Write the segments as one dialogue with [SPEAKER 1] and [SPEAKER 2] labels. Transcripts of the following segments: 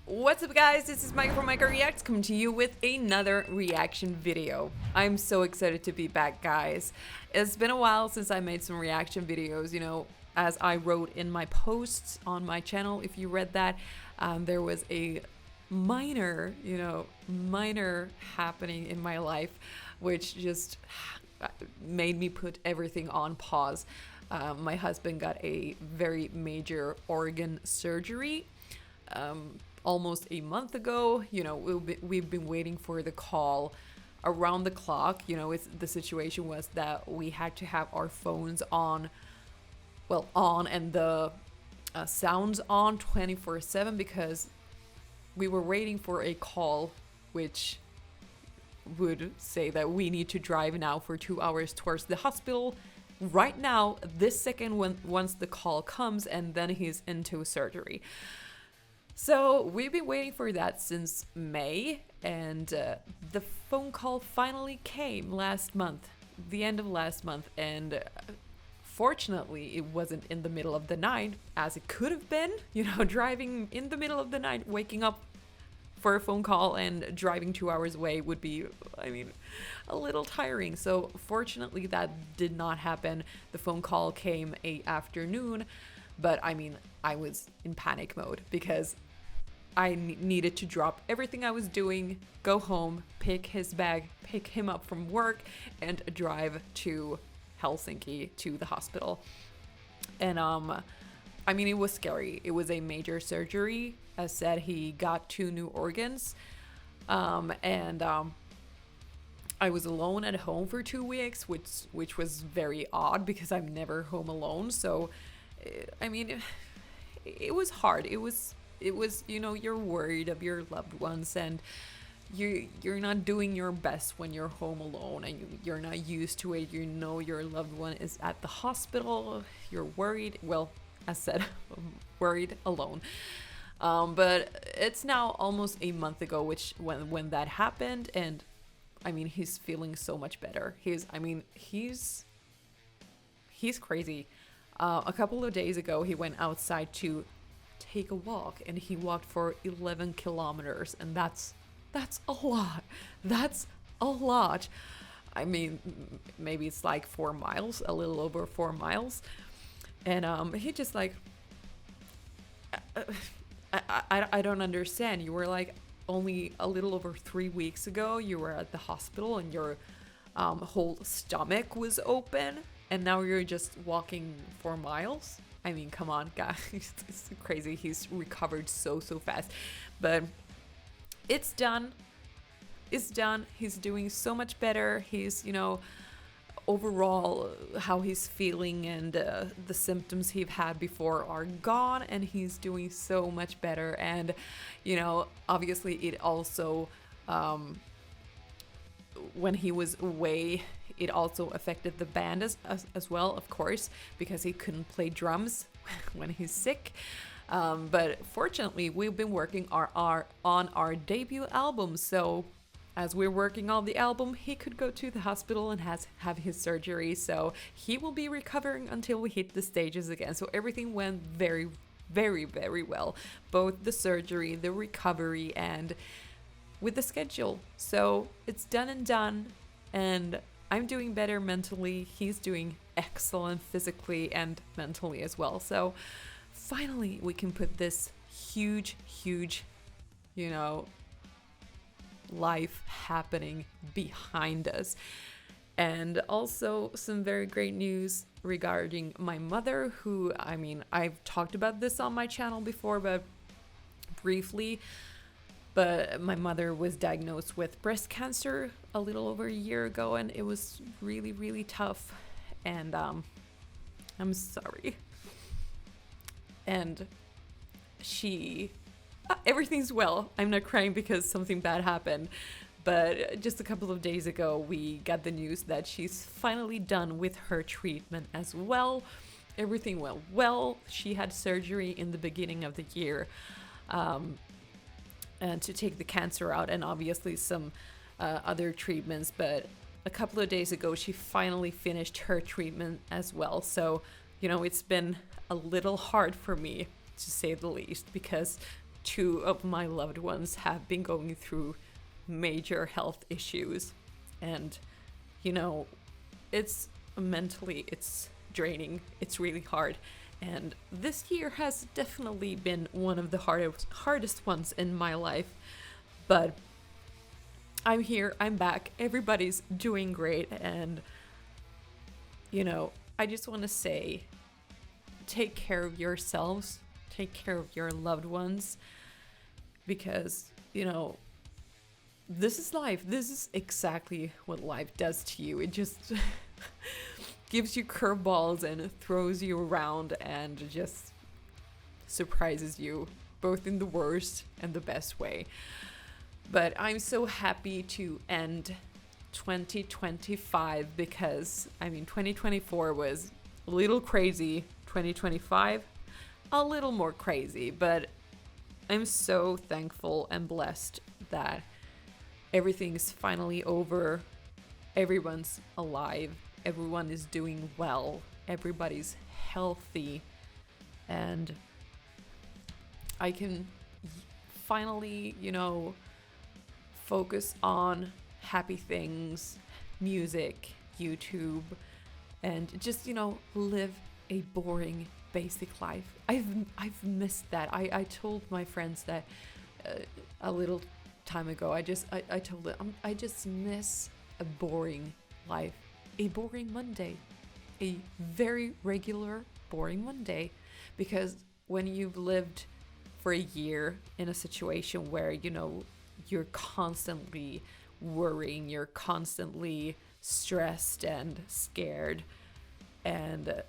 [SPEAKER 1] What's up guys, this is Micha from michareacts coming to you with another reaction video. I'm so excited to be back, guys. It's been a while since I made some reaction videos, as I wrote in my posts on my channel. If you read that, there was a minor happening in my life which just made me put everything on pause. My husband got a very major organ surgery almost a month ago. We've been waiting for the call around the clock. The situation was that we had to have our phones on and the sounds on 24/7 because we were waiting for a call which would say that we need to drive now for 2 hours towards the hospital right now, this second, once the call comes, and then he's into surgery. So we've been waiting for that since May, and the phone call finally came last month, the end of last month, and fortunately it wasn't in the middle of the night as it could have been. Driving in the middle of the night, waking up for a phone call and driving 2 hours away would be, a little tiring. So fortunately that did not happen. The phone call came a afternoon, but I was in panic mode because I needed to drop everything I was doing, go home, pick his bag, pick him up from work, and drive to Helsinki to the hospital. And it was scary. It was a major surgery. As said, he got 2 new organs, and I was alone at home for 2 weeks, which was very odd because I'm never home alone. So, it was hard. It was you're worried of your loved ones, and you're not doing your best when you're home alone, and you're not used to it. Your loved one is at the hospital. You're worried. Well, as said, worried alone. But it's now almost a month ago, when that happened, and he's feeling so much better. He's crazy. A couple of days ago, he went outside to take a walk, and he walked for 11 kilometers, and that's a lot. That's a lot. Maybe it's like 4 miles, a little over 4 miles. And he just I don't understand. You were only a little over 3 weeks ago, you were at the hospital and your whole stomach was open, and now you're just walking 4 miles. Come on, guys. It's crazy. He's recovered so fast. But it's done. It's done. He's doing so much better. He's, overall, how he's feeling and the symptoms he've had before are gone, and he's doing so much better. And obviously it also when he was away, it also affected the band as well, of course, because he couldn't play drums when he's sick. But fortunately, we've been working on our debut album, so as we're working on the album, he could go to the hospital and have his surgery. So he will be recovering until we hit the stages again. So everything went very, very, very well. Both the surgery, the recovery, and with the schedule. So it's done and done. And I'm doing better mentally. He's doing excellent physically and mentally as well. So finally, we can put this huge, life happening behind us. And also some very great news regarding my mother, who I've talked about this on my channel before, but briefly. But my mother was diagnosed with breast cancer a little over a year ago, and it was really, really tough. And I'm sorry. And everything's well. I'm not crying because something bad happened, but just a couple of days ago we got the news that she's finally done with her treatment as well. Everything went well. She had surgery in the beginning of the year and to take the cancer out, and obviously some other treatments, but a couple of days ago she finally finished her treatment as well. So it's been a little hard for me, to say the least, because two of my loved ones have been going through major health issues, and you know, it's mentally, it's draining, it's really hard. And this year has definitely been one of the hardest ones in my life. But I'm here, I'm back, everybody's doing great. And, you know, I just want to say, take care of yourselves, take care of your loved ones, because, you know, this is life. This is exactly what life does to you. It just gives you curveballs and throws you around and just surprises you, both in the worst and the best way. But I'm so happy to end 2025 because, I mean, 2024 was a little crazy. 2025, a little more crazy. But I'm so thankful and blessed that everything's finally over. Everyone's alive. Everyone is doing well. Everybody's healthy. And I can finally, you know, focus on happy things, music, YouTube, and just, you know, live a boring, basic life. I've missed that. I told my friends that a little time ago. I told them I just miss a boring life, a boring Monday, a very regular boring Monday, because when you've lived for a year in a situation where, you know, you're constantly worrying, you're constantly stressed and scared and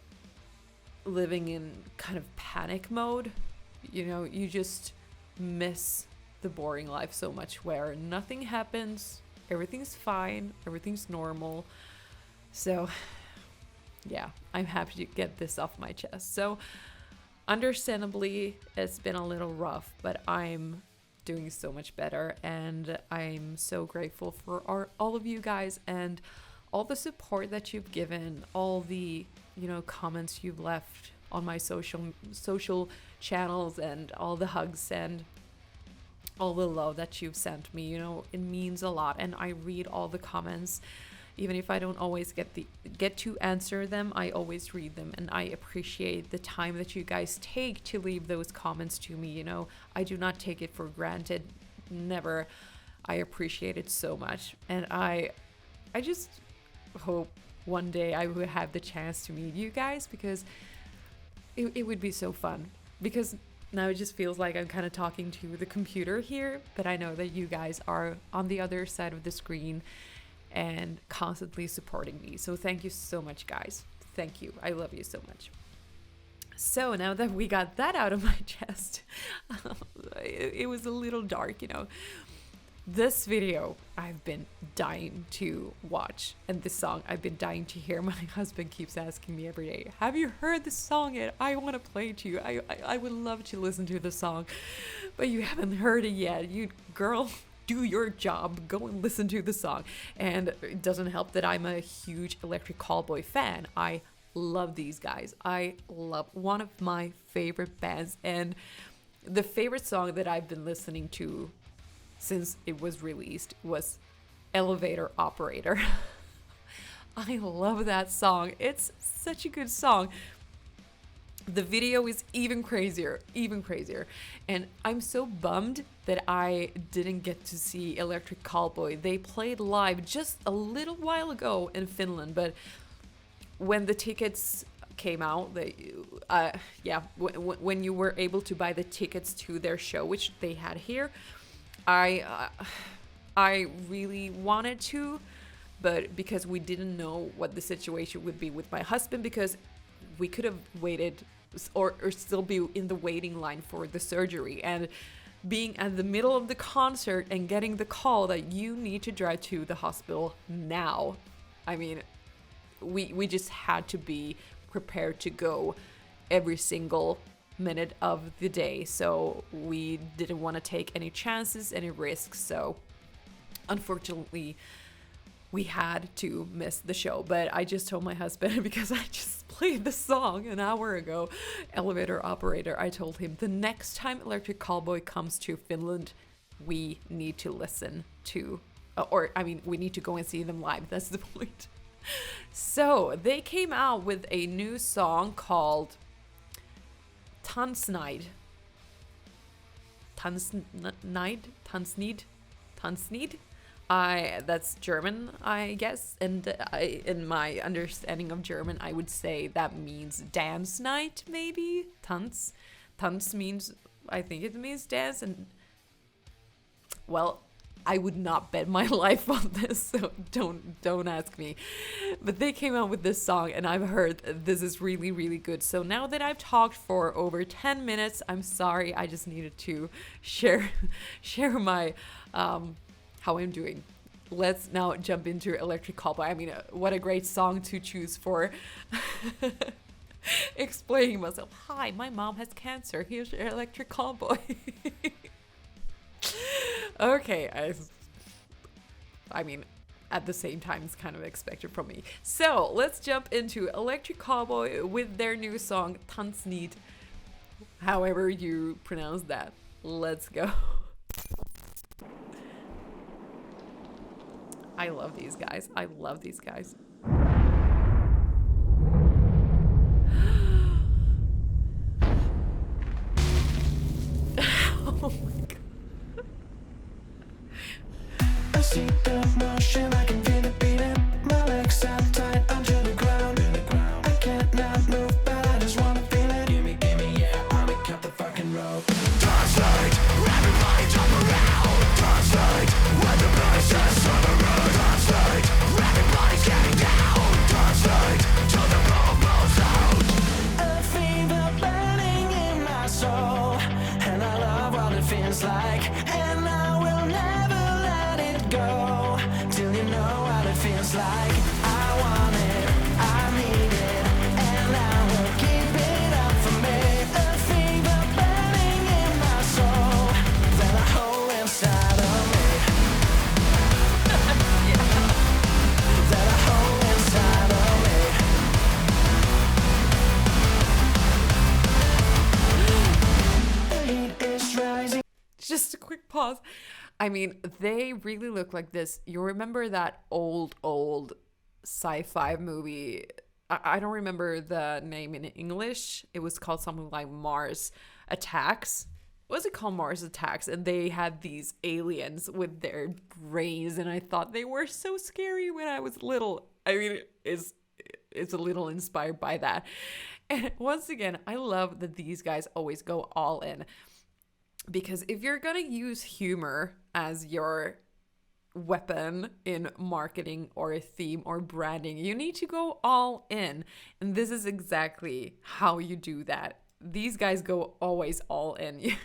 [SPEAKER 1] living in kind of panic mode, you know, you just miss the boring life so much, where nothing happens, everything's fine, everything's normal. So yeah, I'm happy to get this off my chest. So understandably, it's been a little rough, but I'm doing so much better, and I'm so grateful for all of you guys and all the support that you've given, all the, you know, comments you've left on my social channels, and all the hugs and all the love that you've sent me. You know, it means a lot, and I read all the comments. Even if I don't always get to answer them, I always read them, and I appreciate the time that you guys take to leave those comments to me. You know, I do not take it for granted, never. I appreciate it so much, and I just hope one day I would have the chance to meet you guys, because it would be so fun. Because now it just feels like I'm kind of talking to the computer here, but I know that you guys are on the other side of the screen and constantly supporting me. So thank you so much, guys. Thank you. I love you so much. So now that we got that out of my chest, it was a little dark, you know. This video I've been dying to watch, and this song I've been dying to hear. My husband keeps asking me every day, have you heard this song yet? I want to play it to you. I would love to listen to the song, but you haven't heard it yet. You girl, do your job, go and listen to the song. And it doesn't help that I'm a huge Electric Callboy fan. I love these guys. I love one of my favorite bands, and the favorite song that I've been listening to since it was released was Elevator Operator. I love that song. It's such a good song. The video is even crazier. And I'm so bummed that I didn't get to see Electric Callboy. They played live just a little while ago in Finland, but when the tickets came out, when you were able to buy the tickets to their show, which they had here, I really wanted to, but because we didn't know what the situation would be with my husband, because we could have waited or still be in the waiting line for the surgery, and being at the middle of the concert and getting the call that you need to drive to the hospital now. I mean, we just had to be prepared to go every single minute of the day, so we didn't want to take any chances, any risks. So unfortunately, we had to miss the show. But I just told my husband, because I just played the song an hour ago, Elevator Operator, I told him the next time Electric Callboy comes to Finland, we need to listen to, we need to go and see them live. That's the point. So they came out with a new song called TANZNEID. TANZNEID. That's German, I guess. And in my understanding of German, I would say that means dance night, maybe. Tanz means, I think it means dance. And well, I would not bet my life on this, so don't ask me. But they came out with this song, and I've heard this is really, really good. So now that I've talked for over 10 minutes, I'm sorry, I just needed to share my how I'm doing. Let's now jump into Electric Callboy. I mean, what a great song to choose for explaining myself. Hi, my mom has cancer. Here's Electric Callboy. Okay, I mean, at the same time, it's kind of expected from me. So let's jump into Electric Callboy with their new song TANZNEID. However you pronounce that. Let's go. I love these guys. I love these guys. Oh my god.
[SPEAKER 2] I see the motion, I can feel it beating. My legs are tight under the ground. I can't not move, but I just wanna feel it. Gimme, yeah, I'ma cut the fucking rope. TANZNEID, everybody jump around. TANZNEID, when the voices on the road. TANZNEID, everybody's getting down. TANZNEID, till the bombs out. A fever burning in my soul, and I love what it feels like, and I will never let it go till you know what it feels like. I want it, I need it, and I will keep it up for me. A fever burning in my soul that I hold inside of me. That I hold inside of me. The heat is rising.
[SPEAKER 1] Just a quick pause. I mean, they really look like this. You remember that old sci-fi movie? I don't remember the name in English. It was called something like Mars Attacks. Was it called Mars Attacks? And they had these aliens with their brains, and I thought they were so scary when I was little. I mean, it's a little inspired by that. And once again, I love that these guys always go all in. Because if you're gonna use humor as your weapon in marketing or a theme or branding, you need to go all in. And this is exactly how you do that. These guys go always all in.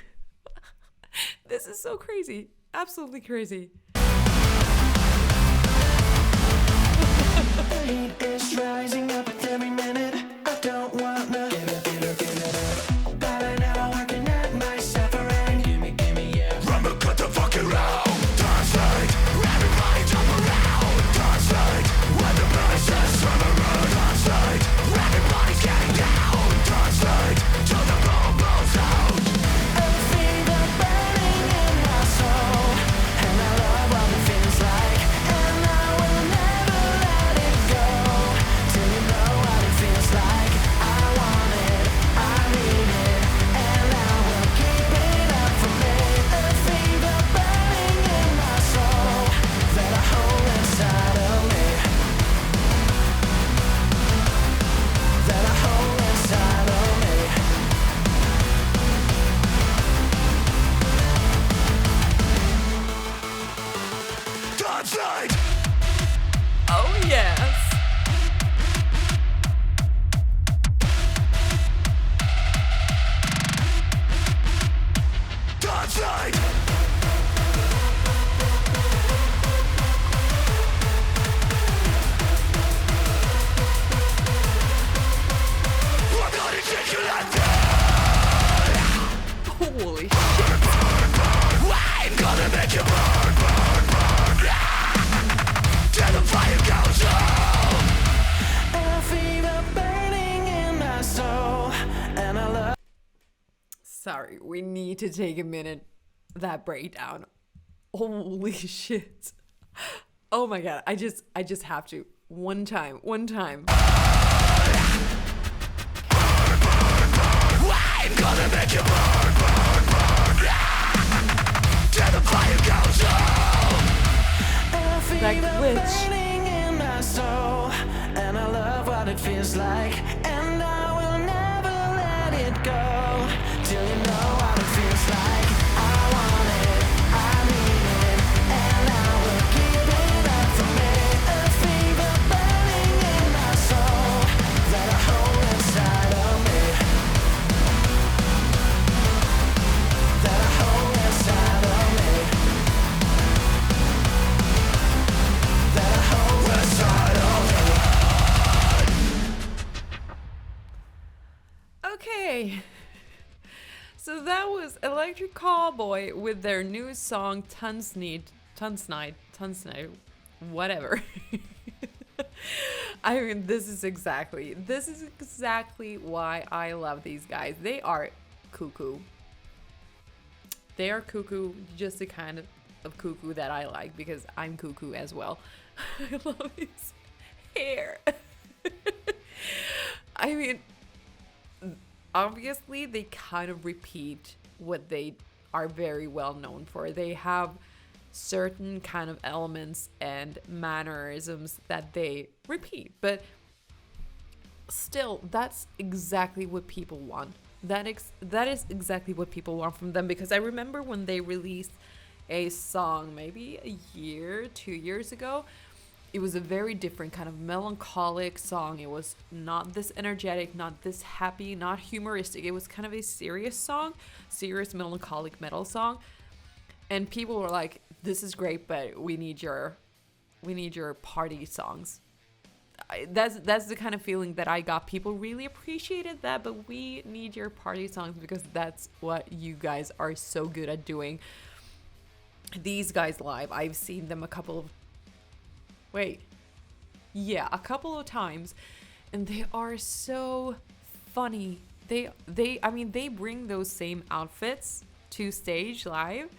[SPEAKER 1] This is so crazy. Absolutely crazy.
[SPEAKER 2] The heat is rising up with every minute. I don't wanna give it up. But I know I'm working at my suffering. Gimme, yeah. Rumble, cut the fucking round. TANZNEID, everybody jump around. TANZNEID, when the voices on the road. TANZNEID, everybody's getting down. TANZNEID, till the bomb blows out. A fever burning in my soul, and I love what it feels like, and I will never let it go till you know what it feels like. I want it, I need it, and I will keep it up for me. A fever burning in my soul that I hold inside of me. That I hold inside of me. TANZNEID!
[SPEAKER 1] Oh yes.
[SPEAKER 2] TANZNEID! We're gonna take you like that!
[SPEAKER 1] Holy shit.
[SPEAKER 2] I'm gonna make you burn, burn, burn! Till the fire
[SPEAKER 1] Sorry, we need to take a minute. That breakdown. Holy shit. Oh my god, I just have to. One time.
[SPEAKER 2] I'm gonna make you burn, burn, burn, yeah. Till the fire goes out.
[SPEAKER 1] Like witch.
[SPEAKER 2] Burning in my soul, and I love what it feels like, and I will never let it go till you know what it feels like. I want it, I need it, and I will give it up for me. A fever burning in my soul that I hold inside of me. That I hold inside of me. That I hold inside of me.
[SPEAKER 1] Okay. So that was Electric Callboy with their new song TANZNEID, whatever. I mean, this is exactly why I love these guys. They are cuckoo. They are cuckoo, just the kind of cuckoo that I like, because I'm cuckoo as well. I love his hair. I mean, obviously they kind of repeat what they are very well known for. They have certain kind of elements and mannerisms that they repeat, but still, that's exactly what people want. That is exactly what people want from them, because I remember when they released a song maybe a year, 2 years ago. It was a very different kind of melancholic song. It was not this energetic, not this happy, not humoristic. It was kind of a serious song, serious melancholic metal song. And people were like, "This is great, but we need your party songs." That's the kind of feeling that I got. People really appreciated that, but we need your party songs because that's what you guys are so good at doing. These guys live, I've seen them a couple of times, and they are so funny. I mean, they bring those same outfits to stage live,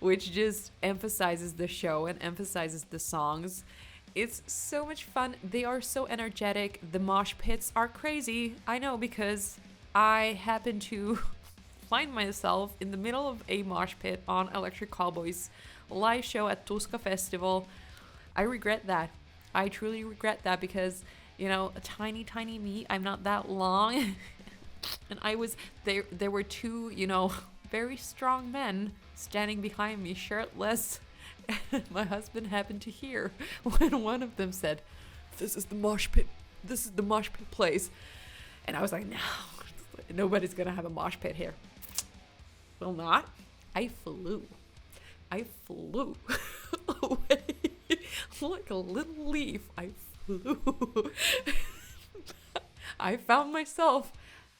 [SPEAKER 1] which just emphasizes the show and emphasizes the songs. It's so much fun. They are so energetic. The mosh pits are crazy. I know, because I happen to find myself in the middle of a mosh pit on Electric Callboy's live show at Tuska Festival. I regret that. I truly regret that, because, you know, a tiny me, I'm not that long. And I was there. There were two, you know, very strong men standing behind me, shirtless. And my husband happened to hear when one of them said, "This is the mosh pit. This is the mosh pit place." And I was like, "No, nobody's gonna have a mosh pit here." Well, not. I flew away like a little leaf. I flew. I found myself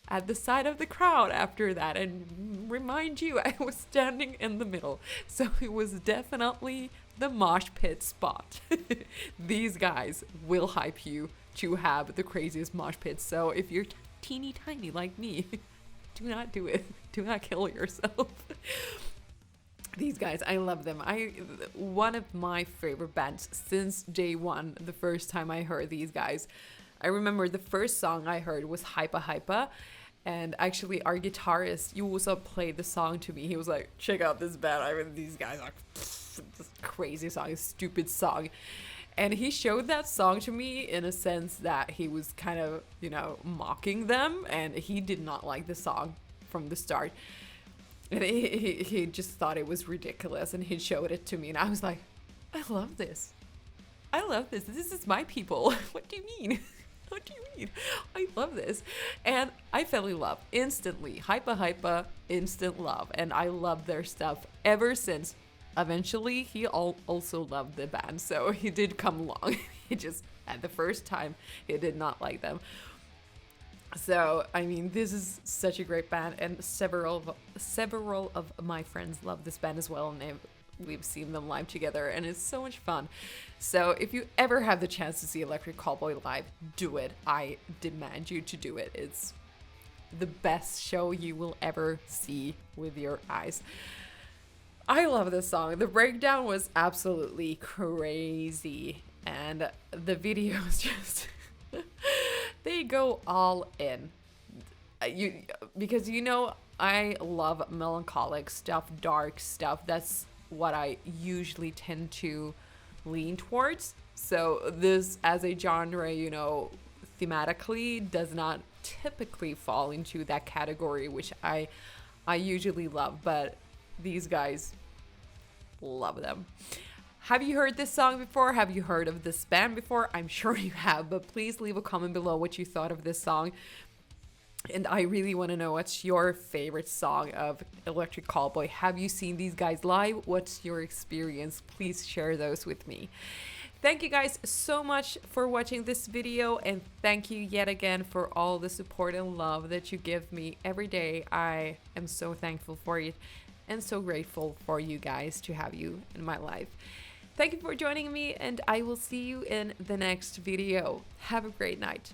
[SPEAKER 1] at the side of the crowd after that, and remind you, I was standing in the middle, so it was definitely the mosh pit spot. These guys will hype you to have the craziest mosh pits, so if you're teeny tiny like me, do not do it. Do not kill yourself. These guys, I love them. One of my favorite bands since day one. The first time I heard these guys, I remember the first song I heard was Hypa Hypa, and actually our guitarist, you also played the song to me. He was like, "Check out this band. I mean, these guys are this crazy song, stupid song." And he showed that song to me in a sense that he was kind of, you know, mocking them, and he did not like the song from the start. And he just thought it was ridiculous, and he showed it to me, and I was like, I love this. This is my people. What do you mean? What do you mean? I love this. And I fell in love instantly. Hypa Hypa, instant love. And I love their stuff ever since. Eventually, he also loved the band, so he did come along. He just, at the first time, he did not like them. So, I mean, this is such a great band, and several of my friends love this band as well, and we've seen them live together, and it's so much fun. So if you ever have the chance to see Electric Callboy live, do it. I demand you to do it. the best show you will ever see with your eyes. I love this song. The breakdown was absolutely crazy, and the videos just they go all in. Because you know I love melancholic stuff, dark stuff. That's what I usually tend to lean towards. So this as a genre, you know, thematically does not typically fall into that category, which I usually love, but these guys, love them. Have you heard this song before? Have you heard of this band before? I'm sure you have, but please leave a comment below what you thought of this song. And I really want to know what's your favorite song of Electric Callboy. Have you seen these guys live? What's your experience? Please share those with me. Thank you guys so much for watching this video, and thank you yet again for all the support and love that you give me every day. I am so thankful for it and so grateful for you guys to have you in my life. Thank you for joining me, and I will see you in the next video. Have a great night.